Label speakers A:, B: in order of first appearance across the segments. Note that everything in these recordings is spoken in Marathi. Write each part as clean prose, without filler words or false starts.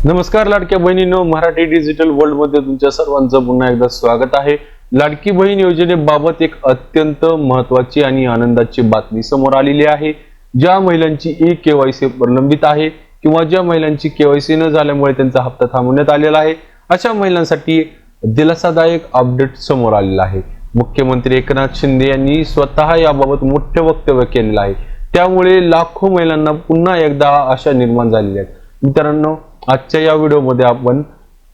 A: नमस्कार लाडक्या बहिणींनो, मराठी डिजिटल वर्ल्ड मध्ये तुमच्या सर्वांचं पुन्हा एकदा स्वागत आहे। लाडकी बहीण योजनेबाबत एक अत्यंत महत्त्वाची आणि आनंदाची बातमी समोर आलेली आहे। ज्या महिलांची ई-केवायसी प्रलंबित आहे किंवा ज्या महिलांची केवायसी न झाल्यामुळे त्यांचा हप्ता थांबवण्यात आलेला आहे, अशा महिलांसाठी दिलासादायक अपडेट समोर आलेला आहे। मुख्यमंत्री एकनाथ शिंदे यांनी स्वतः याबाबत मोठे वक्तव्य केलेले आहे। त्यामुळे लाखो महिलांना पुन्हा एकदा आशा निर्माण झालेली आहे। मित्रांनो, आजच्या या व्हिडिओमध्ये आपण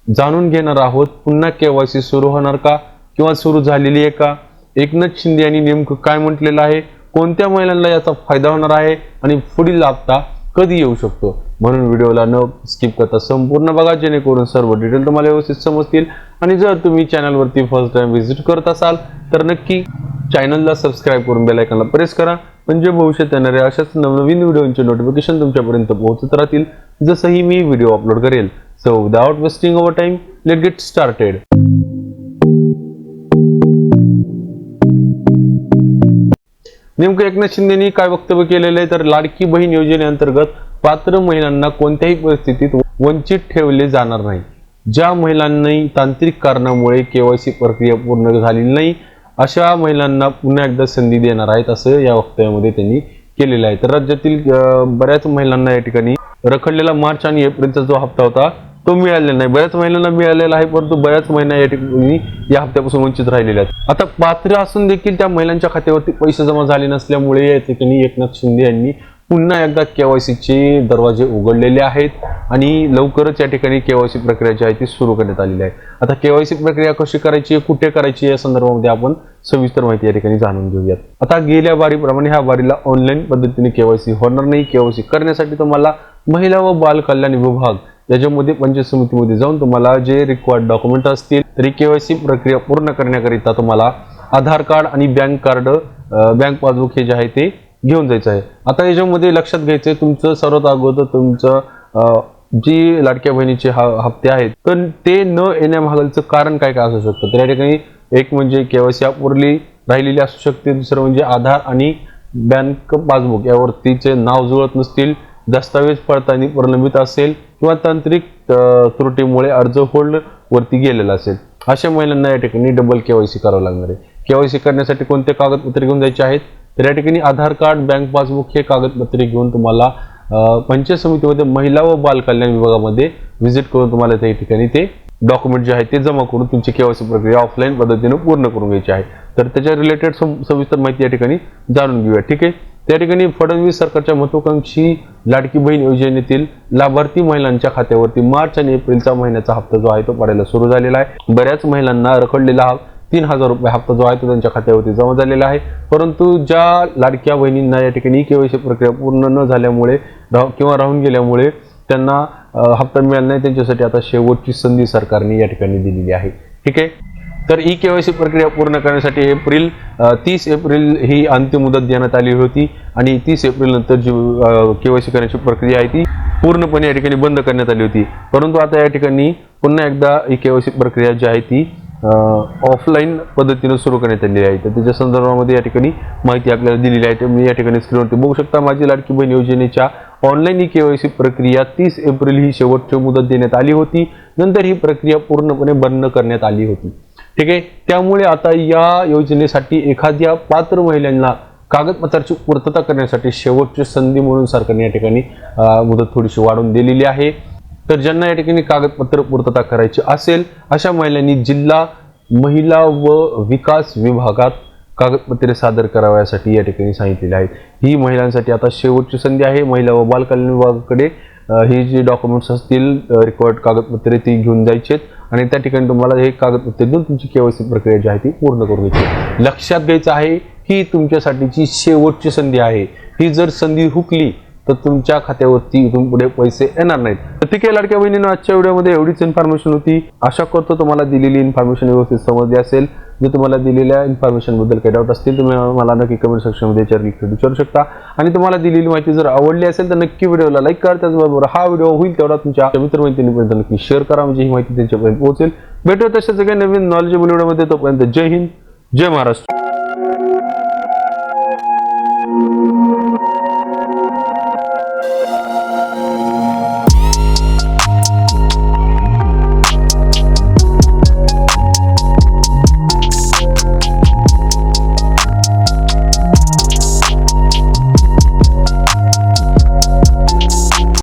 A: जाणून घेणार आहोत पुन्हा केवायसी सुरू होणार का किंवा सुरू झालेली आहे का, एकनाथ शिंदे यांनी नेमकं काय म्हटलेलं आहे, कोणत्या महिलांना याचा फायदा होणार आहे आणि पुढील हप्ता कधी येऊ शकतो। म्हणून व्हिडिओला न स्किप करता संपूर्ण बघा, जेणेकरून सर्व डिटेल तुम्हाला व्यवस्थित समजतील। आणि जर तुम्ही चॅनलवरती फर्स्ट टाइम व्हिजिट करत असाल तर नक्की चॅनलला सबस्क्राइब करून बेल आयकॉनला प्रेस करा, म्हणजे भविष्यात येणाऱ्या अशाच नवनवीन व्हिडिओंचे नोटिफिकेशन तुमच्यापर्यंत पोहोचत राहतील जसंही मी व्हिडिओ अपलोड करेल। So without wasting our time, let get started. नेमकं एकनाथ शिंदेनी काय वक्तव्य केलेलं आहे तर लाडकी बहीण योजनेअंतर्गत पात्र महिलांना कोणत्याही परिस्थितीत वंचित ठेवले जाणार नाही। ज्या महिलांनी तांत्रिक कारणामुळे केवायसी प्रक्रिया पूर्ण झालेली नाही अशा महिलांना पुन्हा एकदा संधी देणार आहेत, असं या वक्तव्यामध्ये त्यांनी केलेलं आहे। तर राज्यातील बऱ्याच महिलांना या ठिकाणी रखडलेला मार्च आणि एप्रिलचा जो हप्ता होता तो मिळालेला नाही। बऱ्याच महिलांना मिळालेला आहे, परंतु बऱ्याच महिला या ठिकाणी या हप्त्यापासून वंचित राहिलेल्या आहेत। आता पात्र असून देखील त्या महिलांच्या खात्यावरती पैसे जमा झाले नसल्यामुळे या ठिकाणी एकनाथ शिंदे यांनी पुन्हा एकदा केवायसीचे दरवाजे उघडलेले आहेत आणि लवकरच या ठिकाणी केवायसी प्रक्रिया जी आहे ती सुरू करण्यात आलेली आहे। आता केवायसी प्रक्रिया कशी करायची, कुठे करायची या संदर्भामध्ये आपण सविस्तर माहिती या ठिकाणी जाणून घेऊयात। आता गेल्या बारीप्रमाणे ह्या बारीला ऑनलाईन पद्धतीने केवायसी होणार नाही। केवायसी करण्यासाठी तुम्हाला महिला व बाल कल्याण विभाग याच्यामध्ये पंचायत समितीमध्ये जाऊन तुम्हाला जे रिक्वायर्ड डॉक्युमेंट असतील तरी केवायसी प्रक्रिया पूर्ण करण्याकरिता तुम्हाला आधार कार्ड आणि बँक कार्ड, बँक पासबुक हे जे आहे ते घेऊन जायचं आहे। आता याच्यामध्ये लक्षात घ्यायचं आहे, तुमचं सर्वात अगोदर तुमचं जी लाडक्या बहिणीचे हप्ते आहेत तर ते न येण्यामागचं कारण काय काय असू शकतं। तर या ठिकाणी एक म्हणजे केवायसी अपुरी राहिलेली असू शकते, दुसरं म्हणजे आधार आणि बँक पासबुक यावरतीचे नाव जुळत नसतील, दस्तावेज पडताळणी प्रलंबित असेल किंवा तांत्रिक त्रुटीमुळे अर्ज होल्ड वरती गेलेला असेल, अशा महिलांना या ठिकाणी डबल केवायसी करावं लागणार आहे। केवायसी करण्यासाठी कोणते कागदपत्रे घेऊन जायचे आहेत तर या ठिकाणी आधार कार्ड, बँक पासबुक हे कागदपत्रे घेऊन तुम्हाला पंचायत समितीमध्ये महिला व बाल कल्याण विभागामध्ये व्हिजिट करून तुम्हाला त्या ठिकाणी ते डॉक्युमेंट जे आहे ते जमा करून तुमची केवायसी प्रक्रिया ऑफलाईन पद्धतीने पूर्ण करून घ्यायची आहे। तर त्याच्या रिलेटेड सविस्तर माहिती या ठिकाणी जाणून घेऊया, ठीक आहे। त्या ठिकाणी फडणवीस सरकारच्या महत्त्वाकांक्षी लाडकी बहीण योजनेतील लाभार्थी महिलांच्या खात्यावरती मार्च आणि एप्रिलचा महिन्याचा हप्ता जो आहे तो पडायला सुरू झालेला आहे। बऱ्याच महिलांना रखडलेला 3000 रुपये हप्ता जो आहे तो त्यांच्या खात्यावरती जमा झालेला आहे, परंतु ज्या लाडक्या बहिणींना या ठिकाणी केवायसी प्रक्रिया पूर्ण न झाल्यामुळे किंवा राहून गेल्यामुळे त्यांना हप्ता मिळाला नाही, त्यांच्यासाठी आता शेवटची संधी सरकारने या ठिकाणी दिलेली आहे, ठीक आहे। तर ई केवायसी प्रक्रिया पूर्ण करण्यासाठी 30 एप्रिल ही अंतिम मुदत देण्यात आली होती आणि 30 एप्रिल नंतर जी केवायसी करण्याची प्रक्रिया आहे ती पूर्णपणे या ठिकाणी बंद करण्यात आली होती। परंतु आता या ठिकाणी पुन्हा एकदा ई केवायसी प्रक्रिया जी आहे ती ऑफलाईन पद्धतीने सुरू करण्यात आलेली आहे। तर त्याच्या संदर्भामध्ये या ठिकाणी माहिती आपल्याला दिलेली आहे, तुम्ही या ठिकाणी स्क्रीनवरती बघू शकता। माझी लाडकी बहीण योजनेच्या ऑनलाईन ई केवायसी प्रक्रिया 30 एप्रिल ही शेवटची मुदत देण्यात आली होती, नंतर ही प्रक्रिया पूर्णपणे बंद करण्यात आली होती, ठीक आहे। त्यामुळे आता या योजनेसाठी एखाद्या पात्र महिलांना कागदपत्राची पूर्तता करण्यासाठी शेवटची संधी म्हणून सरकारने या ठिकाणी मुदत थोडीशी वाढवून दिलेली आहे। तर ज्यांना या ठिकाणी कागदपत्र पूर्तता करायची असेल अशा महिलांनी जिल्हा महिला व विकास विभागात कागदपत्रे सादर करावयासाठी या ठिकाणी सांगितलेले आहेत। ही महिलांसाठी आता शेवटची संधी आहे। महिला व बाल कल्याण विभागाकडे हे जे डॉक्युमेंट्स असतील, रिक्वायर्ड कागदपत्रे ती घेऊन जायचे आणि त्या ठिकाणी तुम्हाला हे कागदपत्रे देऊन तुमची केवायसी प्रक्रिया जी आहे ती पूर्ण करून घ्यायची। लक्षात घ्यायचं आहे ही तुमच्यासाठीची शेवटची संधी आहे। ही जर संधी हुकली तर तुमच्या खात्यावरती इथून पुढे पैसे येणार नाहीत। तर ठीक आहे लाडक्या बहिणींनो, आजच्या व्हिडिओमध्ये एवढीच इन्फॉर्मेशन होती। आशा करतो तुम्हाला दिलेली इन्फॉर्मेशन व्यवस्थित समजली असेल। जर तुम्हाला दिलेल्या इन्फॉर्मेशन बद्दल काही डाऊट असतील तुम्ही मला नक्की कमेंट सेक्शनमध्ये विचारू शकता आणि तुम्हाला दिलेली माहिती जर आवडली असेल तर नक्की व्हिडिओला लाईक करा। त्याचबरोबर हा व्हिडिओ होईल तेवढा तुमच्या मित्रमैत्रिणींपर्यंत नक्की शेअर करा, म्हणजे ही माहिती त्यांच्यापर्यंत पोहोचेल। भेटूया तशाच काही नवीन नॉलेजेबल व्हिडिओमध्ये, तोपर्यंत जय हिंद, जय महाराष्ट्र।